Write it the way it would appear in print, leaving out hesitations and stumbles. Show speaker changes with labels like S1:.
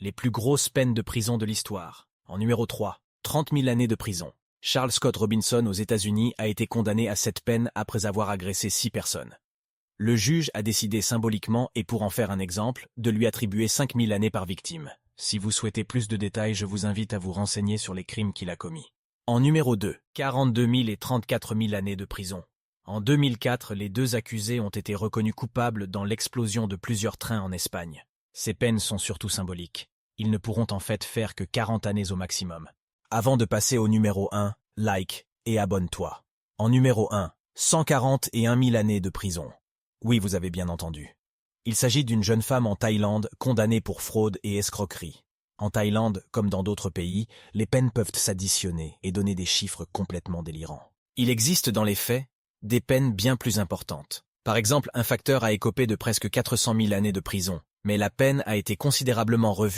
S1: les plus grosses peines de prison de l'histoire. En numéro 3, 30 000 années de prison. Charles Scott Robinson aux États-Unis a été condamné à cette peine après avoir agressé 6 personnes. Le juge a décidé symboliquement, et pour en faire un exemple, de lui attribuer 5 000 années par victime. Si vous souhaitez plus de détails, je vous invite à vous renseigner sur les crimes qu'il a commis. En numéro 2, 42 000 et 34 000 années de prison. En 2004, les 2 accusés ont été reconnus coupables dans l'explosion de plusieurs trains en Espagne. Ces peines sont surtout symboliques. Ils ne pourront en fait faire que 40 années au maximum. Avant de passer au numéro 1, like et abonne-toi. En numéro 1, 141 000 années de prison. Oui, vous avez bien entendu. Il s'agit d'une jeune femme en Thaïlande condamnée pour fraude et escroquerie. En Thaïlande, comme dans d'autres pays, les peines peuvent s'additionner et donner des chiffres complètement délirants. Il existe dans les faits des peines bien plus importantes. Par exemple, un facteur a écopé de presque 400 000 années de prison, mais la peine a été considérablement revue